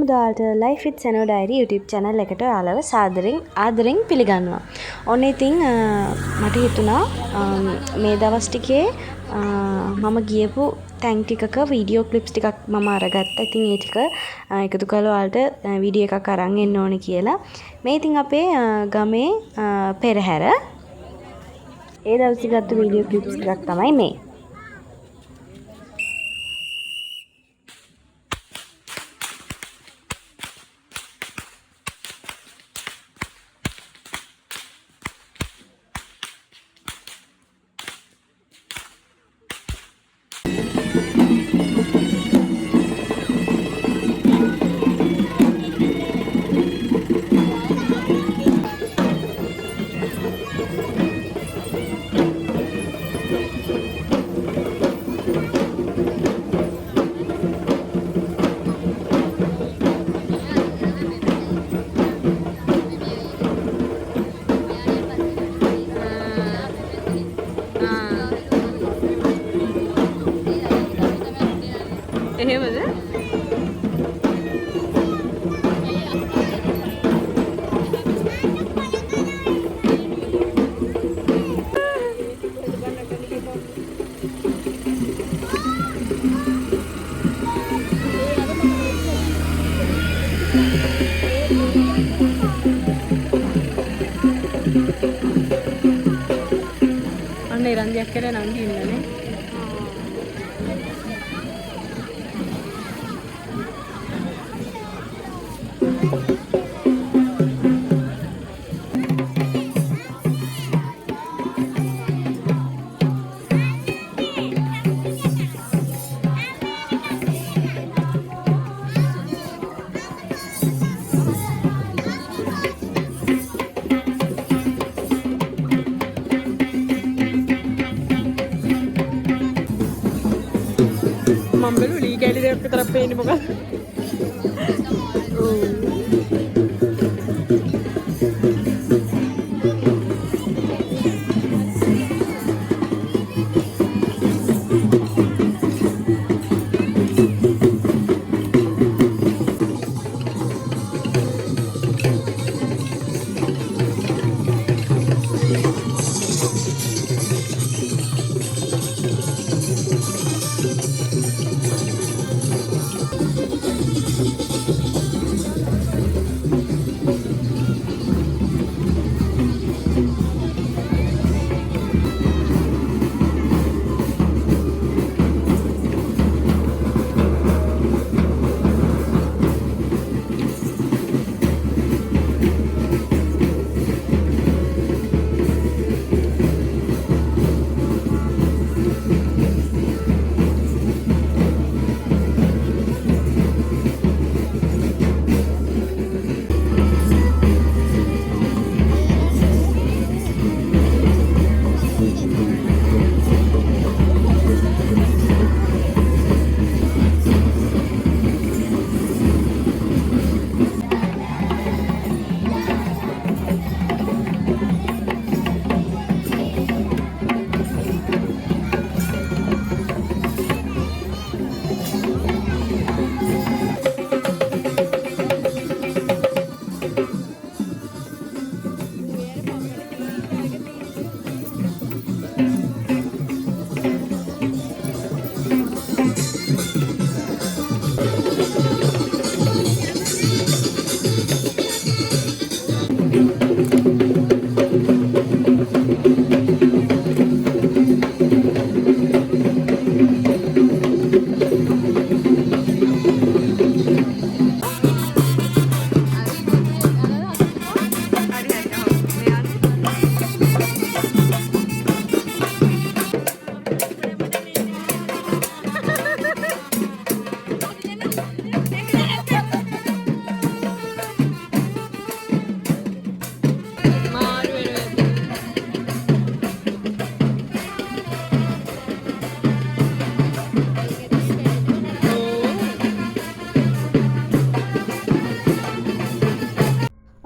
මුදාල්ට Life with Seno Diary YouTube channel එකට ඔයාලව ආදරෙන් පිළිගන්නවා. ඔන්න ඉතින් මට හිතුණා මේ දවස් ටිකේ මම ගියපු තැන් ටිකක වීඩියෝ ක්ලිප්ස් ටිකක් මම අරගත්තා. ඉතින් ඒ ටික එකතු කරලා ඔයාලට වීඩියෝ එකක් අරන් එන්න ඕනේ කියලා. මේ ඉතින් අපේ ගමේ පෙරහැර. ඒ දවසේ ගත්ත වීඩියෝ ක්ලිප්ස් ටිකක් තමයි මේ. එහෙමද? අන්න ඉරන්දියක් කියලා නංගි ඉන්නනේ. මම්බලු ලී කැලි දෙකක් විතරක් පේන්නේ මොකද?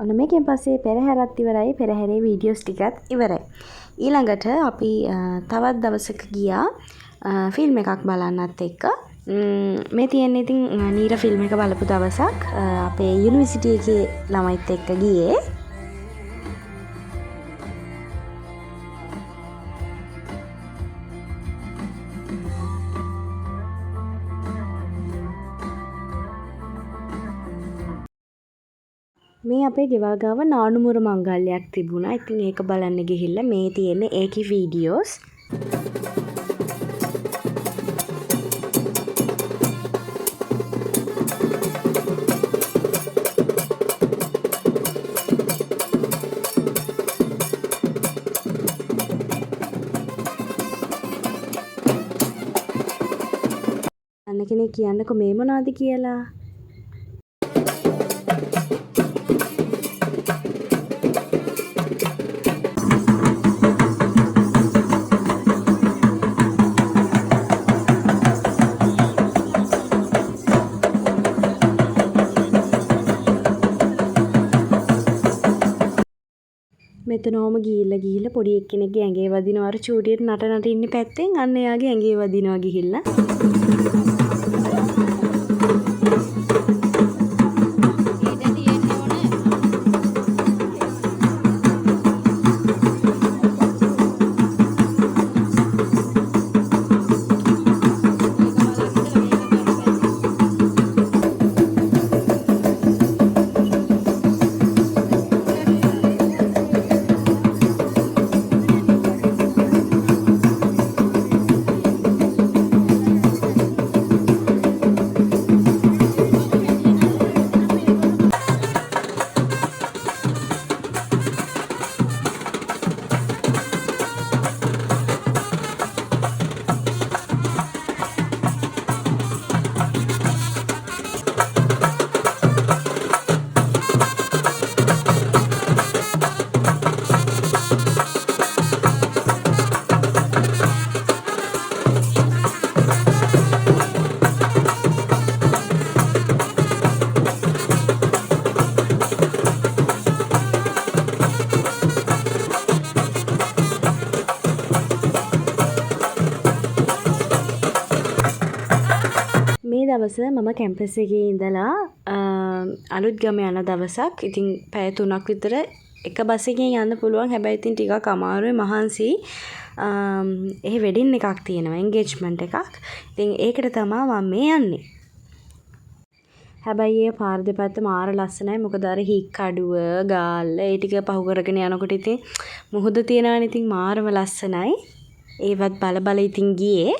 ඔන්න මේකෙන් පස්සේ පෙරහැරත් ඉවරයි. පෙරහැරේ වීඩියෝස් ටිකත් ඉවරයි. ඊළඟට අපි තවත් දවසක ගියා ෆිල්ම් එකක් බලන්නත් එක්ක. මේ තියෙන්නේ ඉතින් නීර ෆිල්ම් එක බලපු දවසක් අපේ යුනිවර්සිටි එකේ ළමයිත් එක්ක ගියේ. මේ අපේ ගෙවල් ගාව නානුමුර මංගල්‍යයක් තිබුණා. ඉතින් ඒක බලන්න ගිහිල්ලා මේ තියෙන්නේ ඒකේ වීඩියෝස්. අන්න කෙනෙක් කියන්නකො මේ මොනවද කියලා. මෙතනෝම ගිහිල්ලා පොඩි එක්කෙනෙක්ගේ ඇඟේ වදිනවා අර චූටියට නට ඉන්න පැත්තෙන් අන්න එයාගේ ඇඟේ වදිනවා ගිහිල්ලා. මේ දවස මම කැම්පස් එකේ ඉඳලා අලුත්ගම යන දවසක්. ඉතින් පැය 3ක් විතර එක බස් එකකින් යන්න පුළුවන්. හැබැයි ඉතින් ටිකක් අමාරුයි මහන්සි. එහෙ වෙඩින් එකක් තියෙනවා, එන්ගේජ්මන්ට් එකක්. ඉතින් ඒකට තමයි මම මේ යන්නේ. හැබැයි ඒ පාර දෙපැත්ත මාර ලස්සනයි. මොකද අර හික් කඩුව, ගාල්ල ඒ ටික පහු කරගෙන යනකොට ඉතින් මුහුද තියෙනවනේ. ඉතින් මාරම ලස්සනයි. ඒවත් බල ඉතින් ගියේ.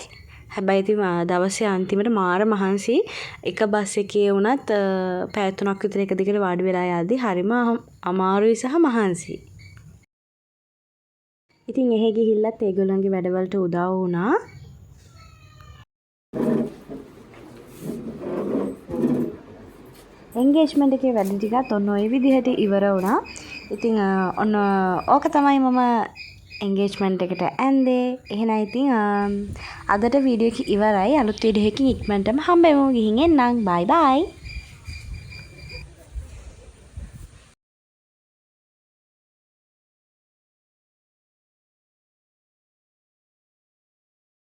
හැබැයි ඉතින් දවසේ අන්තිමට මාර මහන්සි. එක බස් එකේ වුණත් පැය 3ක් විතර එක දිගට වාඩි වෙලා යද්දි හරිම අමාරුයි සහ මහන්සි. ඉතින් එහෙ ගිහිල්ලත් ඒගොල්ලන්ගේ වැඩවලට උදව් වුණා. එන්ගේජ්මන්ට් එකේ වැඩ ටිකත් ඔන්න ඔය විදිහට ඉවර වුණා. ඉතින් ඔන්න ඕක තමයි මම එන්ගේජ්මන්ට් එකට ඇන්දේ. එහෙනම් ඉතින් අදට වීඩියෝ එක ඉවරයි. අලුත් වීඩියෝ එකකින් ඉක්මනටම හම්බෙමු. ගිහින් එන්නම්. බයි බයි.